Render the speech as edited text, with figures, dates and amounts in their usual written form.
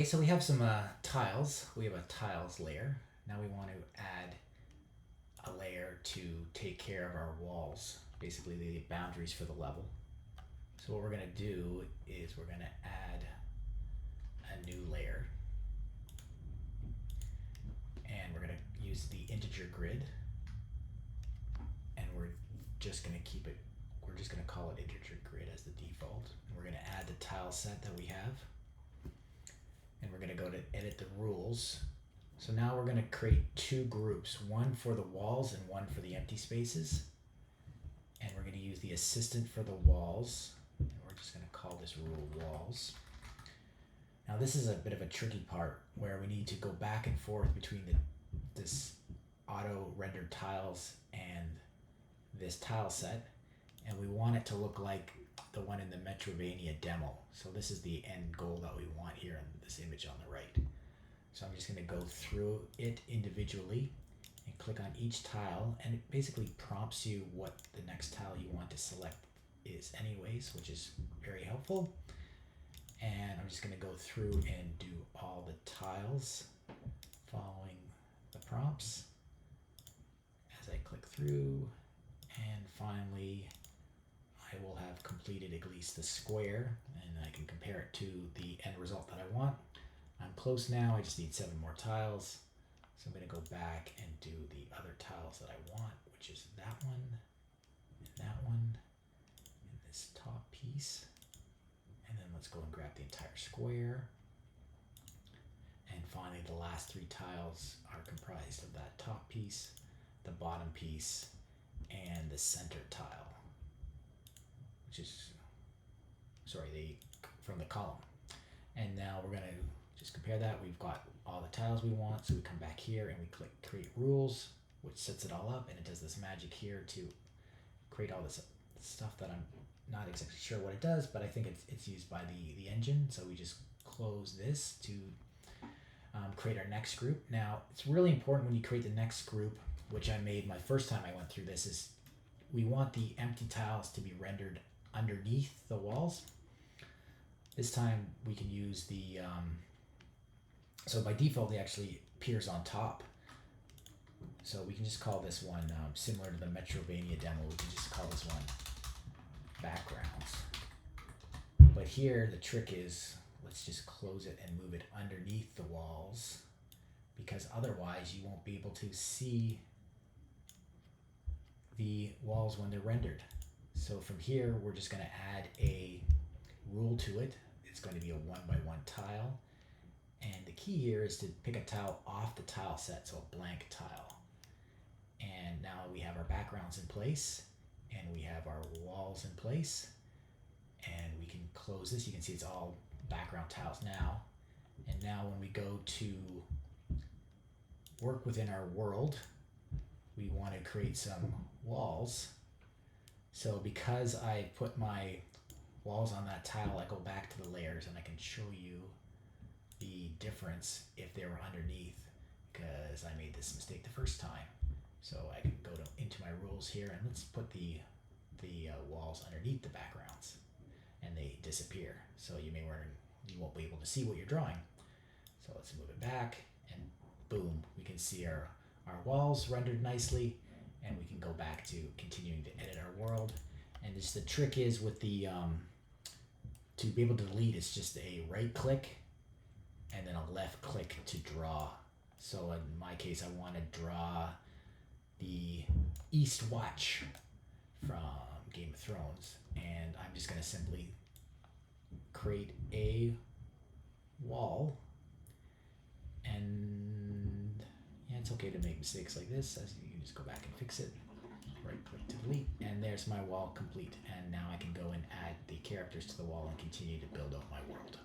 Okay, so we have some tiles. We have a tiles layer. Now we want to add a layer to take care of our walls, basically the boundaries for the level. So what we're going to do is we're going to add a new layer. And we're going to use the integer grid. And we're just going to keep it, we're just going to call it integer grid as the default. And we're going to add the tile set that we have. And we're going to go to edit the rules. So now we're going to create two groups, one for the walls and one for the empty spaces. And we're going to use the assistant for the walls. And we're just going to call this rule walls. Now this is a bit of a tricky part where we need to go back and forth between this auto rendered tiles and this tile set. And we want it to look like the one in the Metrovania demo. So this is the end goal that we want here in this image on the right. So I'm just going to go through it individually and click on each tile, and it basically prompts you what the next tile you want to select is anyways, which is very helpful. And I'm just going to go through and do all the tiles following the prompts as I click through, and finally I will have completed at least the square, and I can compare it to the end result that I want. I'm close now, I just need 7 more tiles. So I'm going to go back and do the other tiles that I want, which is that one, and this top piece. And then let's go and grab the entire square. And finally, the last 3 tiles are comprised of that top piece, the bottom piece, and the center tile, which is, from the column. And now we're going to just compare that. We've got all the tiles we want, so we come back here and we click create rules, which sets it all up, and it does this magic here to create all this stuff that I'm not exactly sure what it does, but I think it's used by the engine. So we just close this to create our next group. Now it's really important when you create the next group, which I made my first time I went through this, is we want the empty tiles to be rendered underneath the walls. This time we can use the so by default, it actually appears on top. So we can just call this one, similar to the Metrovania demo, we can just call this one backgrounds. But here, the trick is, let's just close it and move it underneath the walls, because otherwise you won't be able to see the walls when they're rendered. So from here, we're just going to add a rule to it. It's going to be a 1x1 tile. And the key here is to pick a tile off the tile set, so a blank tile. And now we have our backgrounds in place, and we have our walls in place. And we can close this. You can see it's all background tiles now. And now when we go to work within our world, we want to create some walls. So because I put my walls on that tile, I go back to the layers and I can show you the difference if they were underneath, because I made this mistake the first time. So I can go into my rules here, and let's put the walls underneath the backgrounds, and they disappear. So you won't be able to see what you're drawing. So let's move it back, and boom, we can see our walls rendered nicely, and we can go back to continuing to edit our world. And just the trick is with the to be able to delete, it's just a right click and then a left click to draw. So in my case, I want to draw the East Watch from Game of Thrones, and I'm just going to simply create a wall. And yeah, it's okay to make mistakes like this, as you can just go back and fix it. Right click to delete, and there's my wall complete. And now I can go and add the characters to the wall and continue to build out my world.